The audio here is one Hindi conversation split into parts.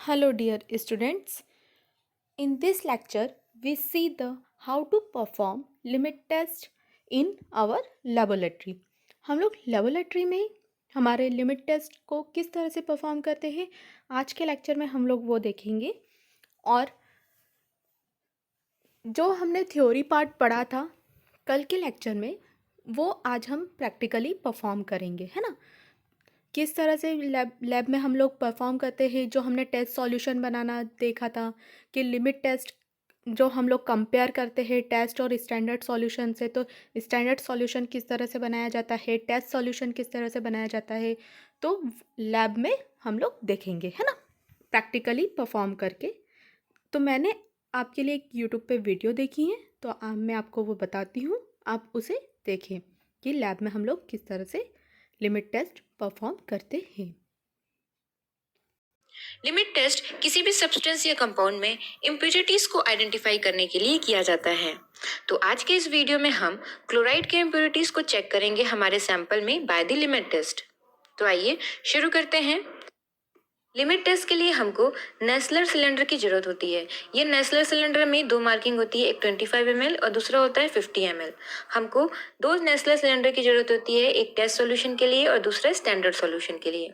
Hello dear students. In this lecture we see the how to perform limit test in our laboratory. हम लोग लेबोरेटरी में हमारे लिमिट टेस्ट को किस तरह से परफॉर्म करते हैं आज के लेक्चर में हम लोग वो देखेंगे। और जो हमने थ्योरी पार्ट पढ़ा था कल के लेक्चर में वो आज हम प्रैक्टिकली परफॉर्म करेंगे, है ना। किस तरह से लैब में हम लोग परफॉर्म करते हैं, जो हमने टेस्ट सॉल्यूशन बनाना देखा था कि लिमिट टेस्ट जो हम लोग कंपेयर करते हैं टेस्ट और स्टैंडर्ड सॉल्यूशन से, तो स्टैंडर्ड सॉल्यूशन किस तरह से बनाया जाता है, टेस्ट सॉल्यूशन किस तरह से बनाया जाता है, तो लैब में हम लोग देखेंगे, है ना, प्रैक्टिकली परफॉर्म करके। तो मैंने आपके लिए एक यूट्यूब पे वीडियो देखी है, तो मैं आपको वो बताती हूँ, आप उसे देखें कि लैब में हम लोग किस तरह से लिमिट टेस्ट परफॉर्म करते हैं। लिमिट टेस्ट किसी भी सब्सटेंस या कंपाउंड में इम्प्योरिटीज को आइडेंटिफाई करने के लिए किया जाता है। तो आज के इस वीडियो में हम क्लोराइड के इम्प्योरिटीज को चेक करेंगे हमारे सैंपल में बाय द लिमिट टेस्ट। तो आइए शुरू करते हैं। लिमिट टेस्ट के लिए हमको नेस्लर सिलेंडर की जरूरत होती है। ये नेस्लर सिलेंडर में दो मार्किंग होती है, एक 25 ml और दूसरा होता है 50 ml। हमको दो नेस्लर सिलेंडर की जरूरत होती है, एक टेस्ट सॉल्यूशन के लिए और दूसरा स्टैंडर्ड सॉल्यूशन के लिए।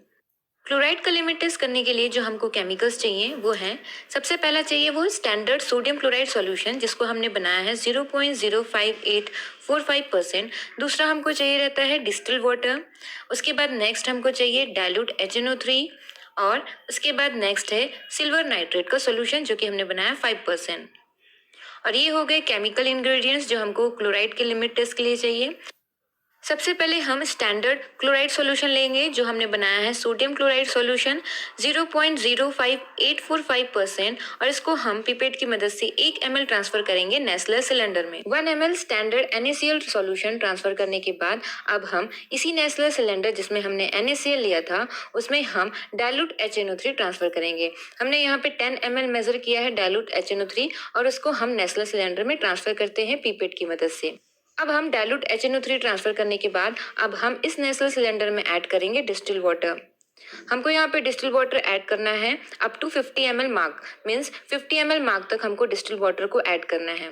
क्लोराइड का लिमिट टेस्ट करने के लिए जो हमको केमिकल्स चाहिए वो हैं, सबसे पहला चाहिए वो स्टैंडर्ड सोडियम क्लोराइड सॉल्यूशन जिसको हमने बनाया है 0.05845%। दूसरा हमको चाहिए रहता है डिस्टिल वाटर। उसके बाद नेक्स्ट हमको चाहिए डाइल्यूट HNO3 और उसके बाद नेक्स्ट है सिल्वर नाइट्रेट का सॉल्यूशन जो कि हमने बनाया 5%। और ये हो गए केमिकल इंग्रेडिएंट्स जो हमको क्लोराइड के लिमिट टेस्ट के लिए चाहिए। सबसे पहले हम स्टैंडर्ड क्लोराइड सॉल्यूशन लेंगे जो हमने बनाया है सोडियम क्लोराइड सॉल्यूशन 0.05845% और इसको हम पिपेट की मदद से 1 ml ट्रांसफर करेंगे नेस्लर सिलेंडर में। 1 ml standard NaCl solution transfer करने के बाद अब हम इसी नेस्लर सिलेंडर जिसमें हमने NaCl लिया था उसमें हम डाइल्यूट HNO3 ट्रांसफर करेंगे। हमने यहाँ पे 10 ml मेजर किया है डाइल्यूट HNO3 और उसको हम नेस्लर सिलेंडर में ट्रांसफर करते हैं पिपेट की मदद से। अब हम डाइल्यूट HNO3 ट्रांसफर करने के बाद अब हम इस नेस्लर सिलेंडर में ऐड करेंगे डिस्टिल वाटर। हमको यहाँ पे डिस्टिल वाटर ऐड करना है up to 50 ml mark, means 50 ml mark तक हमको डिस्टिल वाटर को ऐड करना है।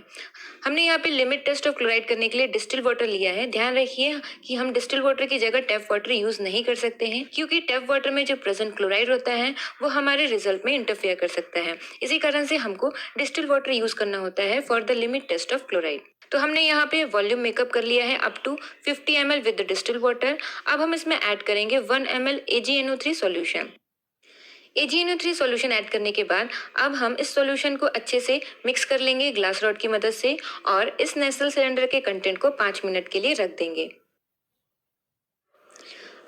हमने यहाँ पे लिमिट टेस्ट ऑफ क्लोराइड करने के लिए डिस्टिल वाटर लिया है। ध्यान रखिए कि हम डिस्टिल वाटर की जगह टैप वाटर यूज नहीं कर सकते हैं क्योंकि टैप वाटर में जो प्रेजेंट क्लोराइड होता है वो हमारे रिजल्ट में इंटरफेयर कर सकता है। इसी कारण से हमको डिस्टिल वाटर यूज करना होता है for the limit test of chloride. तो हमने यहाँ पे वॉल्यूम मेकअप कर लिया है up to 50 ml with the distil water. अब हम इसमें ऐड करेंगे 1 ml AgNO3 solution. AgNO3 solution add करने के बाद अब हम इस सॉल्यूशन को अच्छे से मिक्स कर लेंगे ग्लास रॉड की मदद से और इस नेस्लर सिलेंडर के कंटेंट को 5 मिनट के लिए रख देंगे।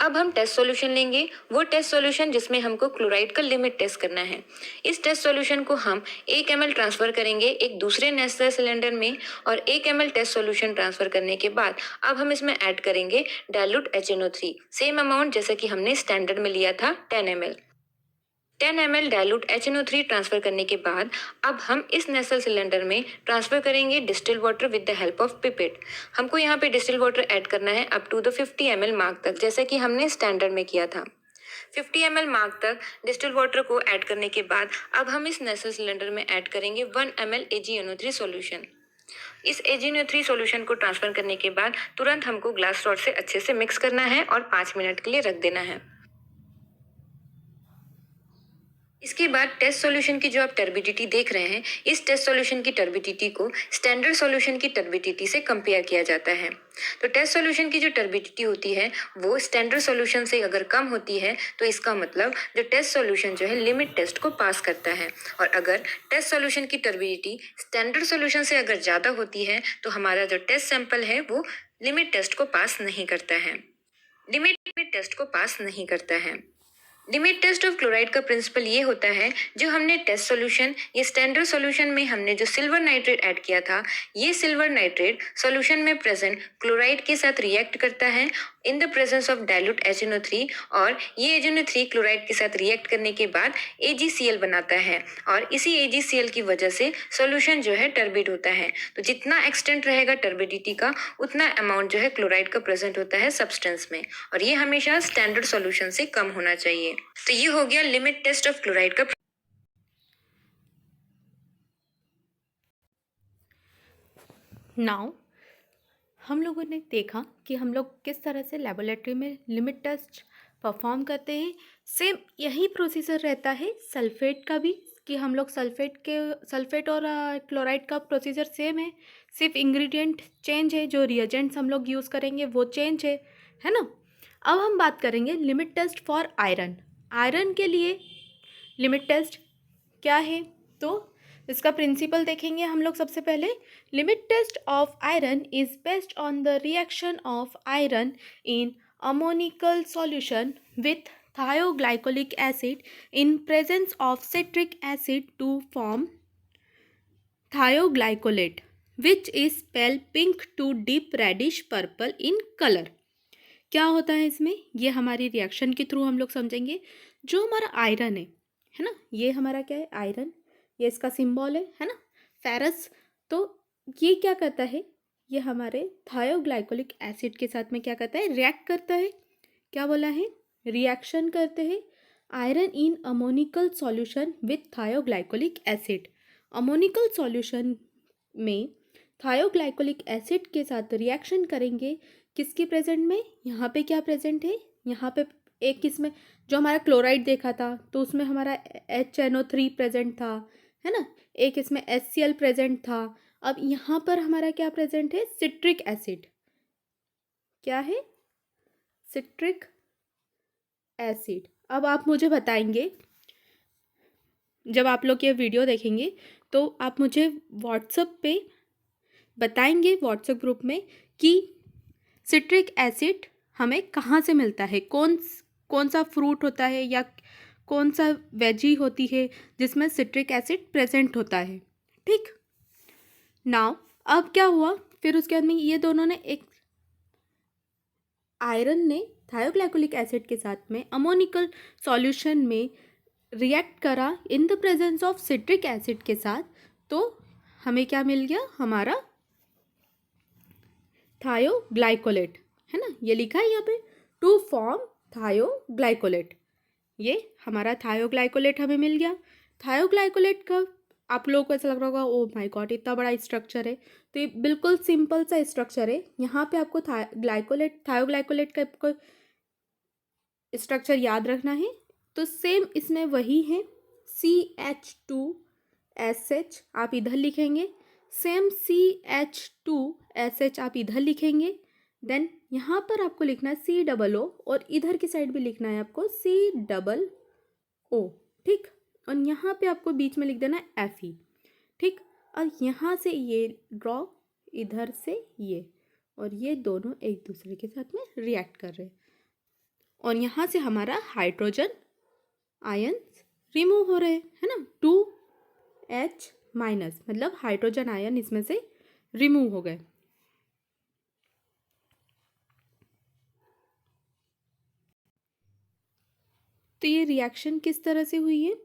अब हम टेस्ट सॉल्यूशन लेंगे, वो टेस्ट सॉल्यूशन जिसमें हमको क्लोराइड का लिमिट टेस्ट करना है। इस टेस्ट सॉल्यूशन को हम 1 ml ट्रांसफर करेंगे एक दूसरे नेस्लर सिलेंडर में और 1 ml टेस्ट सॉल्यूशन ट्रांसफर करने के बाद अब हम इसमें ऐड करेंगे डाइल्यूट HNO3 सेम अमाउंट जैसा कि हमने स्टैंडर्ड में लिया था 10 ml। 10 ml dilute HNO3 transfer करने के बाद अब हम इस नेस्लर सिलेंडर में ट्रांसफर करेंगे distil water with the help of pipette. हमको यहाँ पे डिस्टिल वाटर ऐड करना है up to the 50 ml mark तक जैसा कि हमने स्टैंडर्ड में किया था। 50 ml मार्क तक डिस्टिल वाटर को ऐड करने के बाद अब हम इस नेस्लर सिलेंडर में ऐड करेंगे 1 ml AgNO3 सॉल्यूशन। इस AgNO3 सॉल्यूशन को ट्रांसफर करने के बाद तुरंत हमको ग्लास रॉड से अच्छे से मिक्स करना है और 5 मिनट के लिए रख देना है। इसके बाद टेस्ट सॉल्यूशन की जो आप टर्बिडिटी देख रहे हैं, इस टेस्ट सॉल्यूशन की टर्बिडिटी को स्टैंडर्ड सॉल्यूशन की टर्बिडिटी से कंपेयर किया जाता है। तो टेस्ट सॉल्यूशन की जो टर्बिडिटी होती है वो स्टैंडर्ड सॉल्यूशन से अगर कम होती है तो इसका मतलब जो टेस्ट सॉल्यूशन जो है लिमिट टेस्ट को पास करता है, और अगर टेस्ट सॉल्यूशन की टर्बिडिटी स्टैंडर्ड सॉल्यूशन से अगर ज़्यादा होती है तो हमारा जो टेस्ट सैंपल है वो लिमिट टेस्ट को पास नहीं करता है। लिमिट टेस्ट को पास नहीं करता है। लिमिट टेस्ट ऑफ क्लोराइड का प्रिंसिपल ये होता है, जो हमने टेस्ट सॉल्यूशन या स्टैंडर्ड सॉल्यूशन में हमने जो सिल्वर नाइट्रेट ऐड किया था, ये सिल्वर नाइट्रेट सॉल्यूशन में प्रेजेंट क्लोराइड के साथ रिएक्ट करता है in the presence of dilute HNO3 और ये HNO3 क्लोराइड के साथ रिएक्ट करने के बाद AgCl बनाता है और इसी AgCl की वजह से सॉल्यूशन जो है टर्बिड होता है। तो जितना एक्सटेंट रहेगा टर्बिडिटी का उतना अमाउंट जो है क्लोराइड का प्रेजेंट होता है सब्सटेंस में, और ये हमेशा स्टैंडर्ड सॉल्यूशन से कम होना चाहिए। तो ये हो गया लिमिट टेस्ट ऑफ क्लोराइड का। नाउ हम लोगों ने देखा कि हम लोग किस तरह से लेबोरेटरी में लिमिट टेस्ट परफॉर्म करते हैं। सेम यही प्रोसीजर रहता है सल्फेट का भी, कि हम लोग सल्फेट और क्लोराइड का प्रोसीजर सेम है, सिर्फ इंग्रेडिएंट चेंज है, जो रिएजेंट्स हम लोग यूज़ करेंगे वो चेंज है ना। अब हम बात करेंगे limit test for iron. Iron के लिए लिमिट टेस्ट क्या है, तो इसका प्रिंसिपल देखेंगे हम लोग। सबसे पहले limit test of iron is based on the reaction of iron in ammoniacal solution with thioglycolic acid in presence of citric acid to form thioglycolate, which is pale pink to deep reddish purple in color। क्या होता है इसमें, ये हमारी रिएक्शन के थ्रू हम लोग समझेंगे। जो हमारा आयरन है ना, ये हमारा क्या है, आयरन, ये इसका सिंबल है ना, फेरस। तो ये क्या करता है, ये हमारे थायोग्लाइकोलिक एसिड के साथ में क्या करता है, रिएक्ट करता है। क्या बोला है, रिएक्शन करते हैं iron in ammoniacal solution with थायोग्लाइकोलिक acid. Ammoniacal solution में थायोग्लाइकोलिक एसिड के साथ रिएक्शन करेंगे। किसके प्रेजेंट में, यहाँ पे क्या प्रेजेंट है, यहाँ पे एक किसमें, जो हमारा क्लोराइड देखा था तो उसमें हमारा HNO3 प्रेजेंट था, है ना। एक इसमें HCl प्रेजेंट था। अब यहाँ पर हमारा क्या प्रेजेंट है, सिट्रिक एसिड। क्या है, सिट्रिक एसिड। अब आप मुझे बताएंगे, जब आप लोग ये वीडियो देखेंगे तो आप मुझे व्हाट्सएप पे बताएंगे, व्हाट्सएप ग्रुप में, कि सिट्रिक एसिड हमें कहाँ से मिलता है, कौन सा फ्रूट होता है या कौन सा वेजी होती है जिसमें सिट्रिक एसिड प्रेजेंट होता है। ठीक, नाउ अब क्या हुआ, फिर उसके बाद में ये दोनों ने एक आयरन ने थायोग्लाइकोलिक एसिड के साथ में अमोनिकल सॉल्यूशन में रिएक्ट करा in the presence of citric acid के साथ, तो हमें क्या मिल गया, हमारा थायोग्लाइकोलेट, है ना। ये लिखा है यहाँ पे, टू फॉर्म थायोग्लाइकोलेट। ये हमारा थायोग्लाइकोलेट हमें मिल गया। थायोग्लाइकोलेट का आप लोगों को ऐसा लग रहा होगा, ओ माय गॉड इतना बड़ा स्ट्रक्चर है, तो ये बिल्कुल सिंपल सा स्ट्रक्चर है। यहाँ पे आपको थायोग्लाइकोलेट का आपको स्ट्रक्चर याद रखना है। तो सेम इसमें वही है, CH2SH आप इधर लिखेंगे, सेम CH2SH आप इधर लिखेंगे। देन यहाँ पर आपको लिखना है COO और इधर की साइड भी लिखना है आपको COO। ठीक, और यहाँ पे आपको बीच में लिख देना है Fe। ठीक, और यहाँ से ये ड्रॉ, इधर से ये, और ये दोनों एक दूसरे के साथ में रिएक्ट कर रहे हैं, और यहाँ से हमारा हाइड्रोजन आयन्स रिमूव हो रहे हैं, है ना। 2H- मतलब हाइड्रोजन आयन इसमें से रिमूव हो गए। तो ये रिएक्शन किस तरह से हुई है,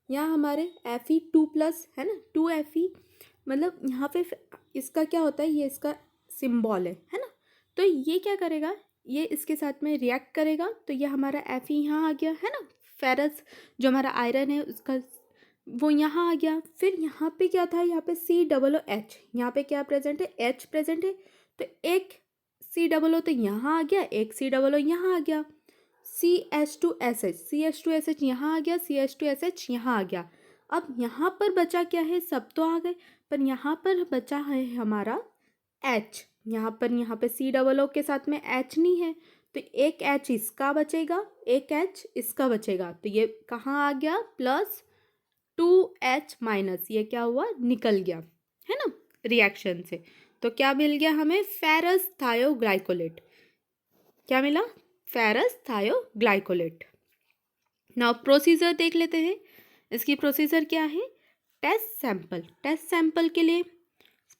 यहाँ हमारे Fe2+ है ना, 2Fe, मतलब यहाँ पे इसका क्या होता है, ये इसका सिंबल है ना। तो ये क्या करेगा, ये इसके साथ में रिएक्ट करेगा, तो ये हमारा Fe यहाँ आ गया, है ना। फेरस जो हमारा आयरन है उसका वो यहाँ आ गया। फिर यहाँ पे क्या था, यहाँ पे COOH, यहाँ पे क्या प्रेजेंट है, H प्रेजेंट है, तो एक COO तो यहाँ आ गया, एक COO यहाँ आ गया। CH2SH यहाँ आ गया, CH2SH यहाँ आ गया। अब यहाँ पर बचा क्या है, सब तो आ गए, पर यहाँ पर बचा है हमारा H। यहाँ पे COO के साथ में H नहीं है, तो एक H इसका बचेगा, एक H इसका बचेगा, तो ये कहाँ आ गया, +2H-, ये क्या हुआ, निकल गया, है ना, रिएक्शन से। तो क्या मिल गया हमें, फेरस थायोग्लाइकोलेट। क्या मिला, फेरस थायोग्लाइकोलेट। नाउ प्रोसीजर देख लेते हैं, इसकी प्रोसीजर क्या है, टेस्ट सैंपल के लिए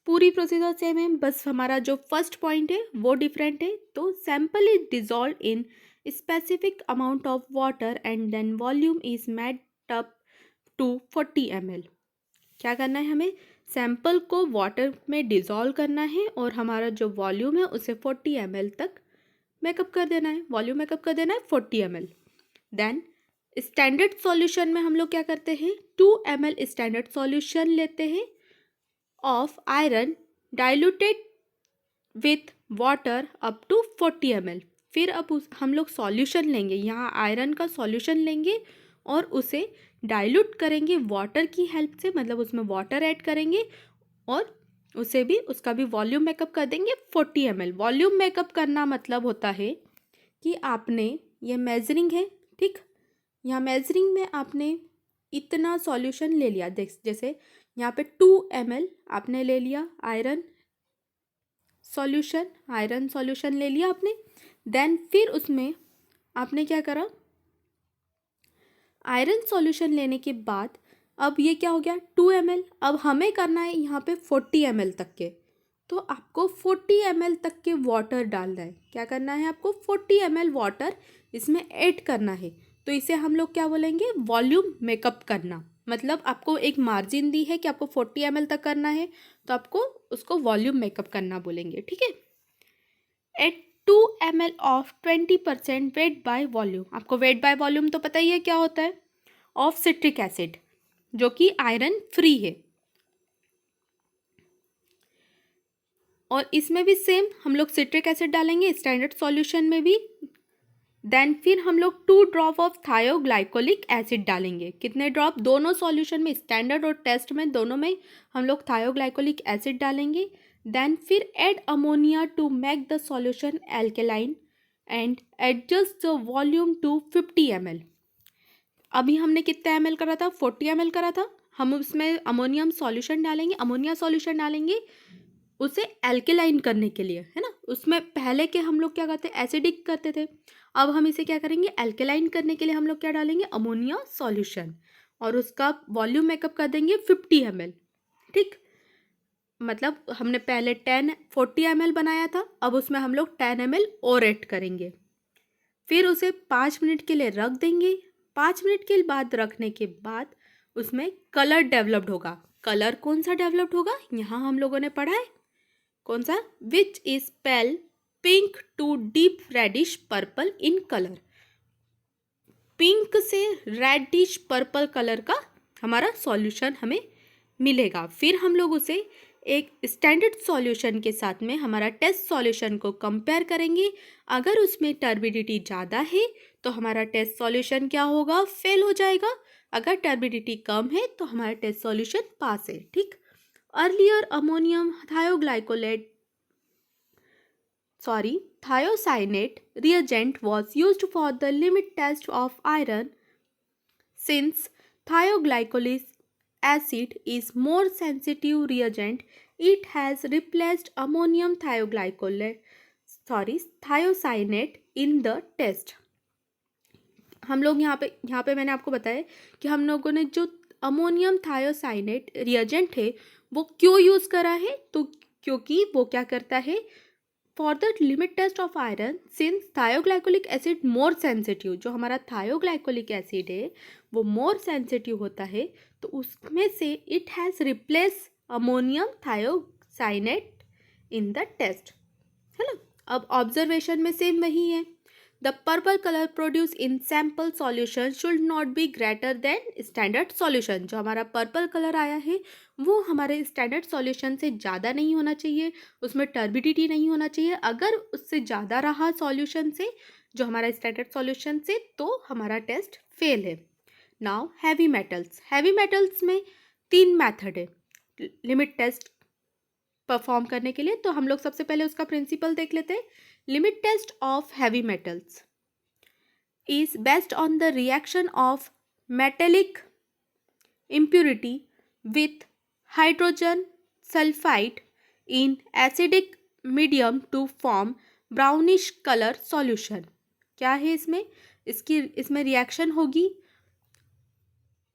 पूरी प्रोसीजर सेम है, बस हमारा जो फर्स्ट पॉइंट है वो डिफरेंट है। तो sample is dissolve in specific amount of water and then volume is made up to 40 ml। क्या करना है, हमें सैंपल को वाटर में डिजॉल्व करना है और हमारा जो वॉल्यूम है उसे 40 ml तक मेकअप कर देना है, वॉल्यूम मेकअप कर देना है 40 ml। देन स्टैंडर्ड सॉल्यूशन में हम लोग क्या करते हैं, 2 ml स्टैंडर्ड सॉल्यूशन लेते हैं of iron diluted with water up to 40 ml। फिर अब हम लोग सॉल्यूशन लेंगे, यहाँ आयरन का सॉल्यूशन लेंगे और उसे डाइल्यूट करेंगे वाटर की हेल्प से, मतलब उसमें वाटर ऐड करेंगे और उसे भी उसका भी वॉल्यूम मेकअप कर देंगे 40 ml। वॉल्यूम मेकअप करना मतलब होता है कि आपने ये मेजरिंग है, ठीक, यहाँ मेजरिंग में आपने इतना सॉल्यूशन ले लिया, देख जैसे यहाँ पे 2 ml आपने ले लिया आयरन सॉल्यूशन ले लिया आपने। देन फिर उसमें आपने क्या करा, आयरन सॉल्यूशन लेने के बाद अब ये क्या हो गया 2 ml। अब हमें करना है यहाँ पे 40 ml तक के, तो आपको 40 ml तक के वाटर डालना है। क्या करना है आपको 40 ml वाटर इसमें ऐड करना है। तो इसे हम लोग क्या बोलेंगे, वॉल्यूम मेकअप करना। मतलब आपको एक मार्जिन दी है कि आपको 40 ml तक करना है, तो आपको उसको वॉल्यूम मेकअप करना बोलेंगे, ठीक है। At 2 ml of 20% weight by volume. आपको वेट बाय वॉल्यूम तो पता ही है क्या होता है, ऑफ सिट्रिक एसिड जो कि आयरन फ्री है। और इसमें भी सेम हम लोग सिट्रिक एसिड डालेंगे स्टैंडर्ड सॉल्यूशन में भी। देन फिर हम लोग 2 ड्रॉप ऑफ थायोग्लाइकोलिक एसिड डालेंगे। कितने ड्रॉप, दोनों सॉल्यूशन में, स्टैंडर्ड और टेस्ट में, दोनों में हम लोग थायोग्लाइकोलिक एसिड डालेंगे। देन फिर add ammonia to make the solution alkaline and adjust the volume to 50 ml। अभी हमने कितना एम करा था, 40 ml करा था। हम उसमें अमोनियम सॉल्यूशन डालेंगे, अमोनिया सॉल्यूशन डालेंगे उसे एल्केलाइन करने के लिए, है ना। उसमें पहले के हम लोग क्या करते, एसिडिक करते थे। अब हम इसे क्या करेंगे, एल्केलाइन करने के लिए हम लोग क्या डालेंगे, अमोनिया सॉल्यूशन, और उसका वॉल्यूम मेकअप कर देंगे 50 ml, ठीक। मतलब हमने पहले 40 ml बनाया था, अब उसमें हम लोग 10 ml और ऐड करेंगे। फिर उसे 5 मिनट के लिए रख देंगे। 5 मिनट के बाद रखने के बाद उसमें कलर डेवलप्ड होगा। कलर कौन सा डेवलप्ड होगा, यहाँ हम लोगों ने पढ़ा है, कौन सा, which is pale pink to deep reddish purple in colour. Pink से रेडिश पर्पल कलर का हमारा सॉल्यूशन हमें मिलेगा। फिर हम लोग उसे एक स्टैंडर्ड सॉल्यूशन के साथ में हमारा टेस्ट सॉल्यूशन को कंपेयर करेंगे। अगर उसमें टर्बिडिटी ज़्यादा है तो हमारा टेस्ट सॉल्यूशन क्या होगा, फेल हो जाएगा। अगर टर्बिडिटी कम है तो हमारा टेस्ट सॉल्यूशन पास है, ठीक। Earlier ammonium thiocyanate reagent was used for the limit test of iron. Since thioglycolic acid is more sensitive reagent, it has replaced ammonium thiocyanate in the test. हम लोग यहाँ पे मैंने आपको बताया कि हम लोगों ने जो अमोनियम थायोसाइनेट रिएजेंट है वो क्यों यूज़ करा है, तो क्योंकि वो क्या करता है, for the limit test of iron since thioglycolic acid more sensitive, जो हमारा थायोग्लाइकोलिक एसिड है वो मोर सेंसिटिव होता है, तो उसमें से it has replace ammonium thiocyanate in the test, है ना। अब ऑब्जर्वेशन में सेम वही है, the purple colour produce in sample solution should not be greater than standard solution. जो हमारा पर्पल कलर आया है वो हमारे स्टैंडर्ड सॉल्यूशन से ज़्यादा नहीं होना चाहिए, उसमें टर्बिडिटी नहीं होना चाहिए। अगर उससे ज़्यादा रहा सॉल्यूशन से, जो हमारा स्टैंडर्ड सॉल्यूशन से, तो हमारा टेस्ट फेल है। नाउ हैवी मेटल्स में 3 मेथड है लिमिट टेस्ट परफॉर्म करने के लिए। तो हम लोग सबसे पहले उसका प्रिंसिपल देख लेते हैं। Limit test of heavy metals is based on the reaction of metallic impurity with hydrogen sulfide in acidic medium to form brownish color solution। क्या है इसमें रिएक्शन होगी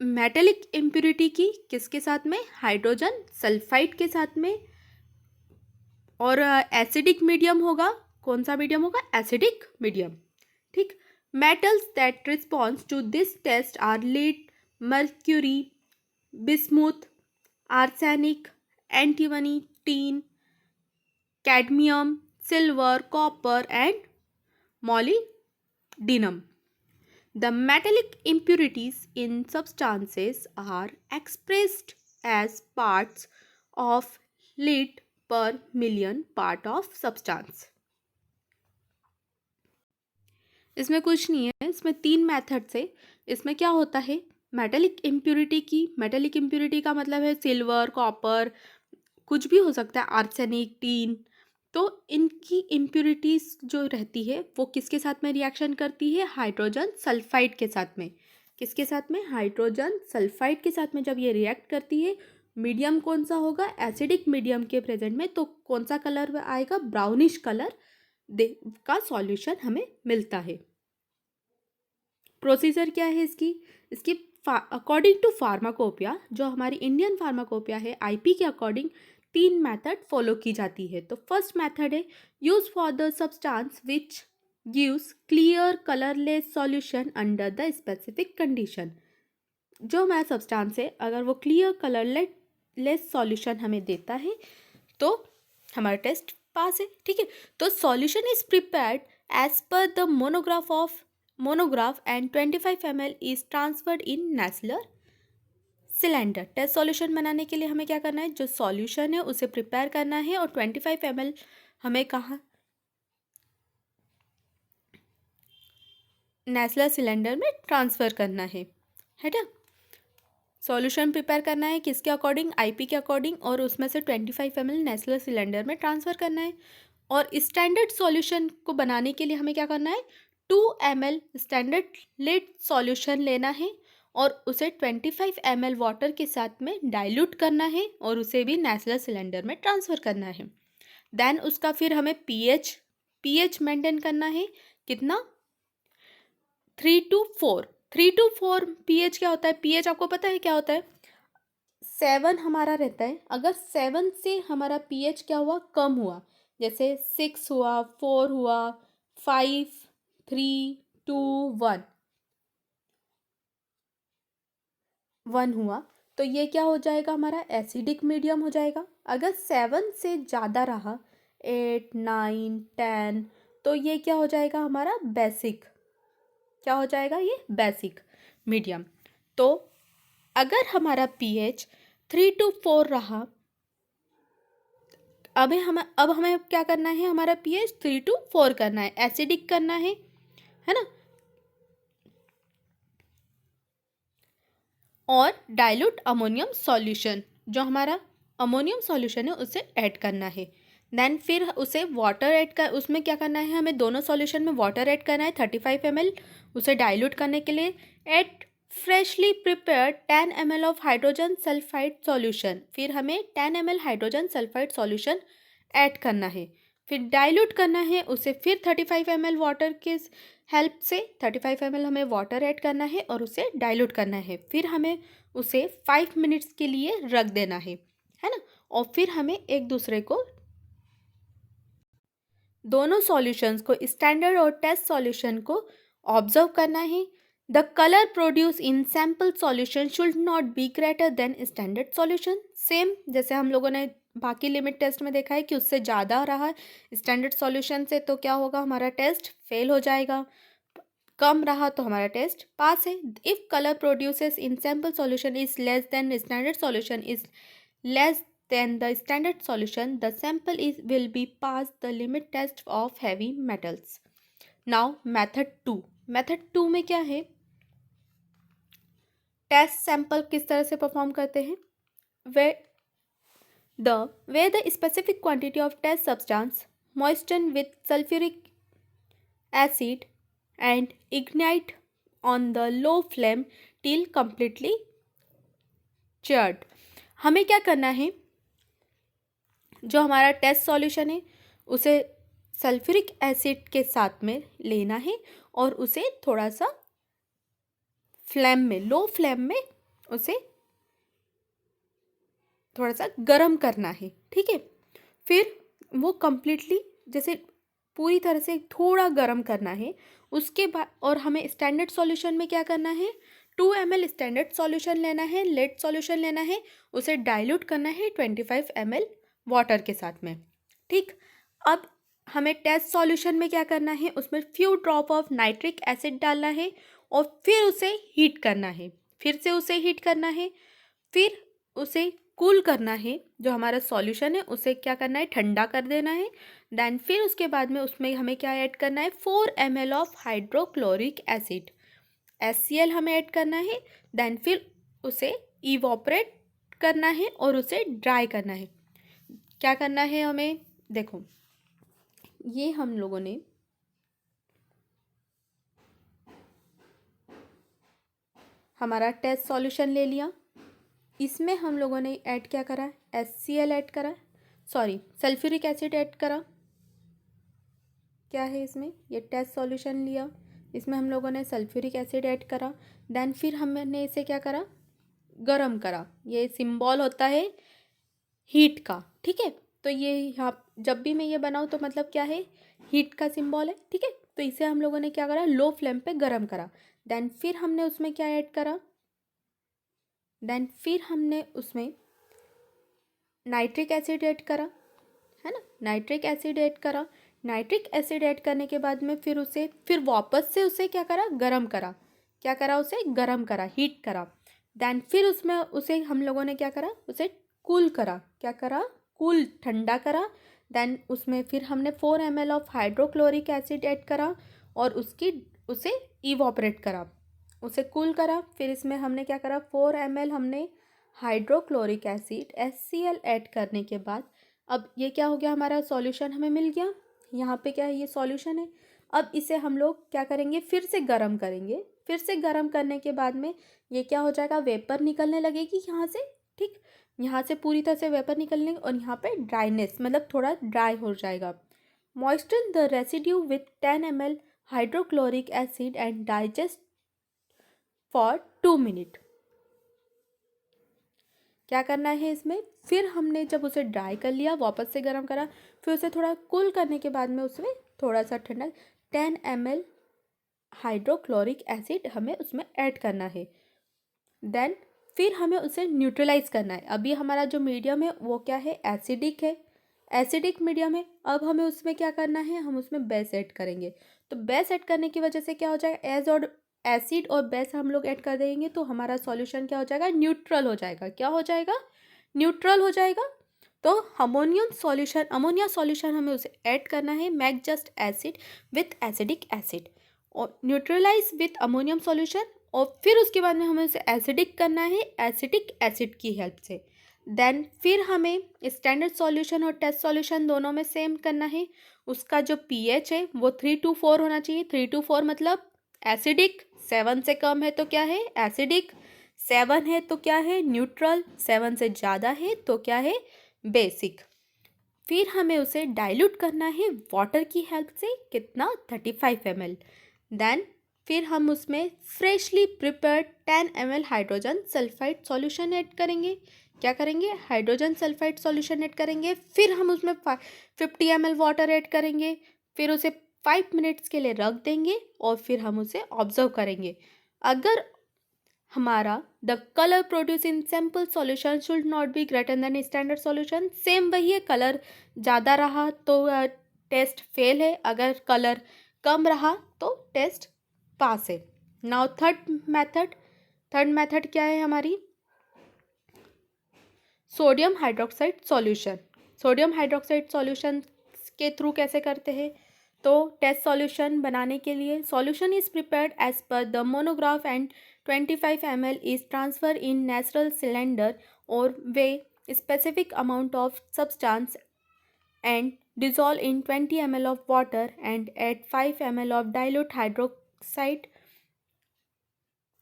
मेटेलिक इम्प्योरिटी की, किसके साथ में, हाइड्रोजन सल्फाइड के साथ में, और एसिडिक मीडियम होगा, कौन सा मीडियम होगा, एसिडिक मीडियम, ठीक। Metals that respond to this test are lead, mercury, bismuth, arsenic, antimony, tin, cadmium, silver, copper and molybdenum. The metallic impurities in substances are expressed as parts of lead पर मिलियन पार्ट ऑफ सब्सटेंस। इसमें कुछ नहीं है, इसमें 3 मेथड से इसमें क्या होता है, मेटेलिक इम्प्योरिटी का मतलब है सिल्वर, कॉपर, कुछ भी हो सकता है, आर्सेनिक, टीन। तो इनकी इम्प्योरिटीज जो रहती है वो किसके साथ में रिएक्शन करती है, हाइड्रोजन सल्फाइड के साथ में। किसके साथ में, हाइड्रोजन सल्फाइड के साथ में जब ये रिएक्ट करती है, मीडियम कौन सा होगा, एसिडिक मीडियम के प्रेजेंट में, तो कौन सा कलर आएगा, ब्राउनिश कलर का सॉल्यूशन हमें मिलता है। प्रोसीजर क्या है इसकी अकॉर्डिंग टू फार्माकोपिया, जो हमारी इंडियन फार्माकोपिया है आईपी के अकॉर्डिंग 3 मेथड फॉलो की जाती है। तो फर्स्ट मेथड है use for the substance which gives clear colourless solution under the specific condition. जो हमारा सब्सटेंस है अगर वो क्लियर कलरलेस सॉल्यूशन हमें देता है तो हमारा टेस्ट पास है, ठीक है। तो solution is prepared as per the monograph and 25 ml is transferred in Nessler cylinder। टेस्ट सॉल्यूशन बनाने के लिए हमें क्या करना है, जो सॉल्यूशन है उसे प्रिपेयर करना है और 25 ml हमें कहाँ, नेस्लर सिलेंडर में ट्रांसफ़र करना है ना। सॉल्यूशन प्रिपेयर करना है किसके अकॉर्डिंग, आईपी के अकॉर्डिंग, और उसमें से 25 ml नेस्लर सिलेंडर में ट्रांसफ़र करना है। और स्टैंडर्ड सॉल्यूशन को बनाने के लिए हमें क्या करना है, 2 ml स्टैंडर्ड लेड सॉल्यूशन लेना है और उसे 25 ml वाटर के साथ में डाइल्यूट करना है और उसे भी नेस्लर सिलेंडर में ट्रांसफ़र करना है। देन उसका फिर हमें पीएच मेंटेन करना है, कितना, 3 to 4 पीएच क्या होता है, पीएच आपको पता है क्या होता है, 7 हमारा रहता है। अगर 7 से हमारा पीएच क्या हुआ, कम हुआ, जैसे 6 हुआ, 4 हुआ, 5, 3, 2, 1 हुआ, तो ये क्या हो जाएगा, हमारा एसिडिक मीडियम हो जाएगा। अगर 7 से ज़्यादा रहा, 8, 9, 10, तो ये क्या हो जाएगा, हमारा बेसिक, क्या हो जाएगा, ये बेसिक मीडियम। तो अगर हमारा पीएच 3 to 4 रहा, अब हमें क्या करना है, हमारा पीएच 3 to 4 करना है, एसिडिक करना है ना। और डाइल्यूट अमोनियम सॉल्यूशन, जो हमारा अमोनियम सॉल्यूशन है उसे ऐड करना है। देन फिर उसे वाटर ऐड कर, उसमें क्या करना है, हमें दोनों सॉल्यूशन में वाटर ऐड करना है 35 ml उसे डाइल्यूट करने के लिए। Add freshly prepared 10 ml of hydrogen sulphide solution, फिर हमें 10 ml hydrogen sulphide solution add करना है, फिर डाइल्यूट करना है उसे, फिर 35 ml वाटर के हेल्प से 35 ml हमें वाटर ऐड करना है और उसे डाइल्यूट करना है, फिर हमें उसे 5 मिनट्स के लिए रख देना है ना। और फिर हमें एक दूसरे को, दोनों सॉल्यूशंस को, स्टैंडर्ड और टेस्ट सॉल्यूशन को ऑब्जर्व करना है। The colour produce in sample solution should not be greater than standard solution. Same जैसे हम लोगों ने बाकी लिमिट टेस्ट में देखा है कि उससे ज़्यादा रहा स्टैंडर्ड सॉल्यूशन से तो क्या होगा, हमारा टेस्ट फेल हो जाएगा, कम रहा तो हमारा टेस्ट पास है। If colour produces in sample solution is less than standard solution is less then the standard solution, the sample will be passed the limit test of heavy metals. Now method 2, method 2 में क्या है, टेस्ट सैंपल किस तरह से परफॉर्म करते हैं, where the specific quantity of test substance moistened with sulfuric acid and ignite on the low flame till completely charred। हमें क्या करना है, जो हमारा टेस्ट सॉल्यूशन है उसे सल्फ्यूरिक एसिड के साथ में लेना है और उसे थोड़ा सा फ्लेम में, लो फ्लेम में उसे थोड़ा सा गरम करना है, ठीक है। फिर वो कंप्लीटली, जैसे पूरी तरह से थोड़ा गरम करना है, उसके बाद और हमें स्टैंडर्ड सॉल्यूशन में क्या करना है, 2 ml स्टैंडर्ड सॉल्यूशन लेना है, लेड सॉल्यूशन लेना है, उसे डाइल्यूट करना है 25 ml वाटर के साथ में, ठीक। अब हमें टेस्ट सॉल्यूशन में क्या करना है, उसमें few drop of nitric acid डालना है और फिर उसे हीट करना है, फिर से उसे हीट करना है, फिर उसे कूल करना है, जो हमारा सॉल्यूशन है उसे क्या करना है, ठंडा कर देना है। देन फिर उसके बाद में उसमें हमें क्या ऐड करना है, 4 ml of hydrochloric acid HCl हमें ऐड करना है। देन फिर उसे इवोपरेट करना है और उसे ड्राई करना है। क्या करना है हमें, देखो ये हम लोगों ने हमारा टेस्ट सॉल्यूशन ले लिया, इसमें हम लोगों ने ऐड क्या करा, HCl ऐड करा, सॉरी सल्फ्यूरिक एसिड ऐड करा। क्या है इसमें, ये टेस्ट सॉल्यूशन लिया, इसमें हम लोगों ने सल्फ्यूरिक एसिड ऐड करा। देन फिर हमने इसे क्या करा, गरम करा। ये सिंबल होता है हीट का, ठीक है। तो ये यहाँ जब भी मैं ये बनाऊँ तो मतलब क्या है, हीट का सिंबल है, ठीक है। तो इसे हम लोगों ने क्या करा, लो फ्लेम पे गरम करा। देन फिर हमने उसमें क्या ऐड करा, देन फिर हमने उसमें नाइट्रिक एसिड ऐड करा, है ना, नाइट्रिक एसिड ऐड करा। नाइट्रिक एसिड ऐड करने के बाद में फिर वापस से उसे क्या करा, गरम करा। क्या करा, उसे गरम करा, हीट करा। देन फिर उसमें उसे हम लोगों ने क्या करा, उसे कूल करा। क्या करा, कूल, ठंडा करा। देन उसमें फिर हमने 4 ml of hydrochloric acid add करा और उसे इवोपरेट करा, उसे कूल करा। फिर इसमें हमने क्या करा, 4 ml हमने हाइड्रोक्लोरिक एसिड HCl ऐड करने के बाद अब ये क्या हो गया, हमारा सॉल्यूशन हमें मिल गया। यहाँ पे क्या है, ये सॉल्यूशन है। अब इसे हम लोग क्या करेंगे, फिर से गर्म करेंगे। फिर से गर्म करने के बाद में ये क्या हो जाएगा, वेपर निकलने लगेगी यहाँ से, ठीक। यहाँ से पूरी तरह से वेपर निकलने लगेगी और यहाँ पे ड्राइनेस मतलब थोड़ा ड्राई हो जाएगा। Moisture the residue with 10 ml hydrochloric acid and digest for 2 minute. क्या करना है इसमें, फिर हमने जब उसे ड्राई कर लिया, वापस से गर्म करा, फिर उसे थोड़ा कूल करने के बाद में उसमें थोड़ा सा ठंडा 10 ml हाइड्रोक्लोरिक एसिड हमें उसमें ऐड करना है। देन फिर हमें उसे न्यूट्रलाइज करना है। अभी हमारा जो मीडियम है वो क्या है, एसिडिक है, एसिडिक मीडियम है। अब हमें उसमें क्या करना है, हम उसमें बेस ऐड करेंगे। तो बेस ऐड करने की वजह से क्या हो जाएगा, एसिड और बेस हम लोग ऐड कर देंगे तो हमारा सॉल्यूशन क्या हो जाएगा, न्यूट्रल हो जाएगा। क्या हो जाएगा, न्यूट्रल हो जाएगा। तो अमोनिया सॉल्यूशन हमें उसे ऐड करना है, make just acid with acidic acid और न्यूट्रलाइज विथ अमोनियम सॉल्यूशन। और फिर उसके बाद में हमें उसे एसिडिक करना है एसिटिक एसिड की हेल्प से। देन फिर हमें स्टैंडर्ड सॉल्यूशन और टेस्ट सॉल्यूशन दोनों में सेम करना है। उसका जो pH है वो 3 to 4 होना चाहिए। 3 to 4 मतलब एसिडिक, 7 से कम है तो क्या है, एसिडिक, 7 है तो क्या है, न्यूट्रल, 7 से ज़्यादा है तो क्या है, बेसिक। फिर हमें उसे डाइल्यूट करना है वाटर की हेल्प से, कितना, 35 ml। देन फिर हम उसमें freshly prepared 10 ml hydrogen sulphide solution add करेंगे। क्या करेंगे, हाइड्रोजन सल्फाइड सॉल्यूशन ऐड करेंगे। फिर हम उसमें 50 ml वाटर ऐड करेंगे। फिर उसे 5 मिनट्स के लिए रख देंगे और फिर हम उसे ऑब्जर्व करेंगे। अगर हमारा the colour produce in sample solution should not be greater than standard solution, same वही है, कलर ज़्यादा रहा तो टेस्ट फेल है, अगर कलर कम रहा तो टेस्ट पास है। नाउ थर्ड मेथड क्या है हमारी, sodium hydroxide solution. Sodium hydroxide solution के थ्रू कैसे करते हैं, तो टेस्ट सॉल्यूशन बनाने के लिए solution is prepared as per the monograph and 25 ml is transfer in natural cylinder और weigh specific amount of substance and dissolve in 20 ml of water and add 5 ml of dilute hydroxide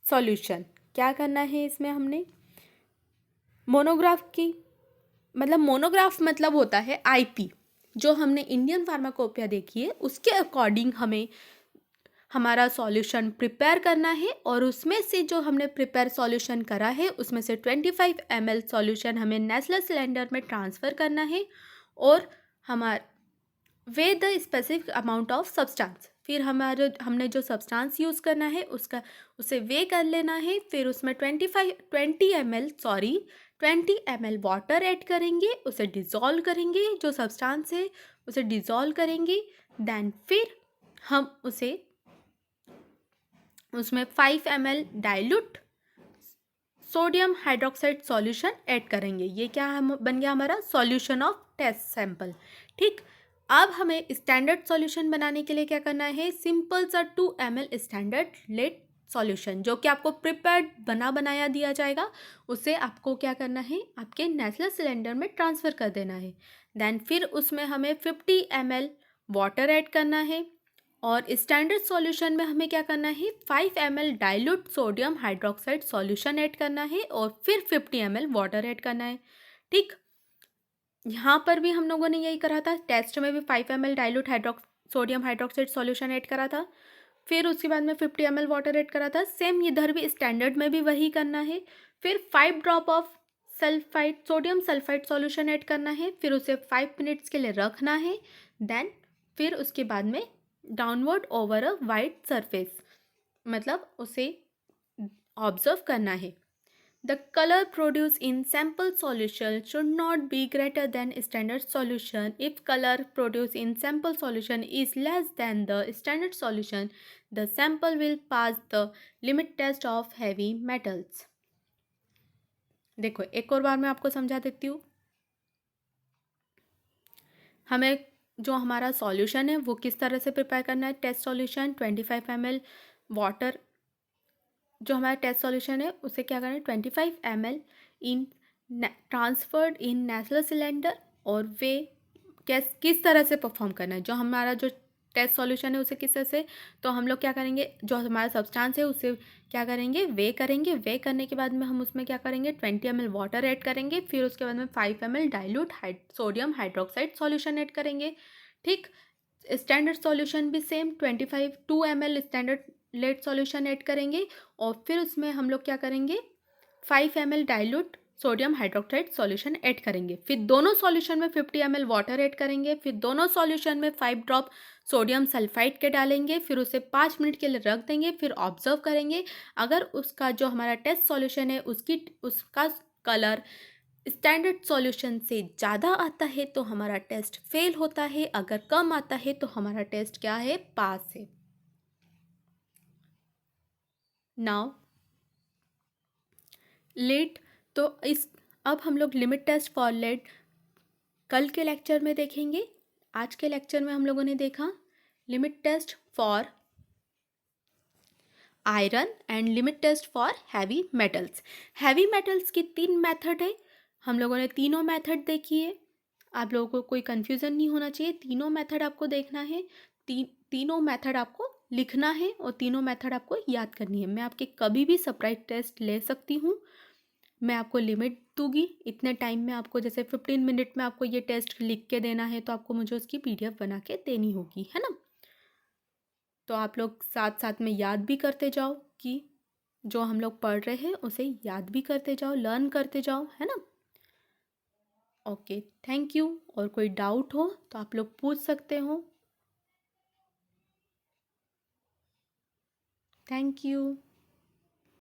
solution। क्या करना है इसमें, हमने मोनोग्राफ मतलब होता है आईपी। जो हमने इंडियन फार्माकोपिया देखी है उसके अकॉर्डिंग हमें हमारा सॉल्यूशन प्रिपेयर करना है और उसमें से जो हमने प्रिपेयर सॉल्यूशन करा है उसमें से 25 ml सॉल्यूशन हमें नेस्ले सिलेंडर में ट्रांसफ़र करना है और way the specific amount of substance. फिर हमने जो सब्सटेंस यूज़ करना है उसे वे कर लेना है। फिर उसमें 20 ml वाटर ऐड करेंगे, उसे डिज़ोल्व करेंगे, जो सब्सटेंस है उसे डिज़ोल्व करेंगे। देन फिर हम उसमें 5 ml dilute sodium hydroxide solution add करेंगे। ये क्या हम बन गया हमारा सॉल्यूशन ऑफ टेस्ट सैंपल। ठीक, अब हमें स्टैंडर्ड सॉल्यूशन बनाने के लिए क्या करना है, सिंपल सा 2 ml स्टैंडर्ड लेड सॉल्यूशन जो कि आपको प्रिपेयर्ड बना बनाया दिया जाएगा, उसे आपको क्या करना है, आपके नेस्ले सिलेंडर में ट्रांसफ़र कर देना है। देन फिर उसमें हमें 50 ml वाटर ऐड करना है और स्टैंडर्ड सॉल्यूशन में हमें क्या करना है, 5 ml dilute sodium hydroxide solution add करना है और फिर 50 ml वाटर ऐड करना है। ठीक, यहाँ पर भी हम लोगों ने यही करा था, टेस्ट में भी 5 ml dilute sodium hydroxide solution add करा था, फिर उसके बाद में 50 ml वाटर ऐड करा था। सेम इधर भी स्टैंडर्ड में भी वही करना है। फिर 5 drop of sulphide sodium sulphide solution add करना है, फिर उसे 5 मिनट्स के लिए रखना है। देन फिर उसके बाद में downward over a white surface, मतलब उसे ऑब्जर्व करना है। The color produced in sample solution should not be greater than standard solution. If color produced in sample solution is less than the standard solution, the sample will pass the limit test of heavy metals. देखो एक और बार मैं आपको समझा देती हूँ। हमें जो हमारा सॉल्यूशन है वो किस तरह से प्रिपेयर करना है। टेस्ट सॉल्यूशन 25 ml वाटर, जो हमारा टेस्ट सॉल्यूशन है उसे क्या करना है, 25 ml इन ट्रांसफर्ड इन नेस्ले सिलेंडर, और वे किस तरह से परफॉर्म करना है। जो हमारा जो टेस्ट सॉल्यूशन है उसे किस तरह से, तो हम लोग क्या करेंगे, जो हमारा सब्सटेंस है उसे क्या करेंगे, वे करेंगे। वे करने के बाद में हम उसमें क्या करेंगे, 20 ml वाटर ऐड करेंगे, फिर उसके बाद में 5 ml dilute sodium hydroxide solution add करेंगे। ठीक, स्टैंडर्ड सॉल्यूशन भी same 2 ml standard lead solution add करेंगे और फिर उसमें हम लोग क्या करेंगे, 5 ml dilute sodium hydroxide solution add करेंगे। फिर दोनों सॉल्यूशन में 50 ml वाटर ऐड करेंगे, फिर दोनों सॉल्यूशन में 5 ड्रॉप सोडियम सल्फाइड के डालेंगे, फिर उसे 5 मिनट के लिए रख देंगे, फिर ऑब्जर्व करेंगे। अगर उसका जो हमारा टेस्ट सॉल्यूशन है उसका कलर स्टैंडर्ड सॉल्यूशन से ज़्यादा आता है तो हमारा टेस्ट फेल होता है, अगर कम आता है तो हमारा टेस्ट क्या है, पास है। नाउ लेड, तो इस अब हम लोग लिमिट टेस्ट फॉर लेड कल के लेक्चर में देखेंगे। आज के लेक्चर में हम लोगों ने देखा limit test for iron and limit test for heavy metals. Heavy metals की 3 मेथड है, हम लोगों ने तीनों मेथड देखी है। आप लोगों को कोई कन्फ्यूज़न नहीं होना चाहिए, तीनों मेथड आपको देखना है, तीनों मेथड आपको लिखना है और तीनों मेथड आपको याद करनी है। मैं आपके कभी भी सेपरेट टेस्ट ले सकती हूँ, मैं आपको लिमिट दूंगी इतने टाइम में, आपको जैसे 15 मिनट में आपको ये टेस्ट लिख के देना है तो आपको मुझे उसकी PDF बना के देनी होगी, है ना। तो आप लोग साथ साथ में याद भी करते जाओ कि जो हम लोग पढ़ रहे हैं उसे याद भी करते जाओ, लर्न करते जाओ, है ना। Okay, thank you. और कोई डाउट हो तो आप लोग पूछ सकते हो। Thank you.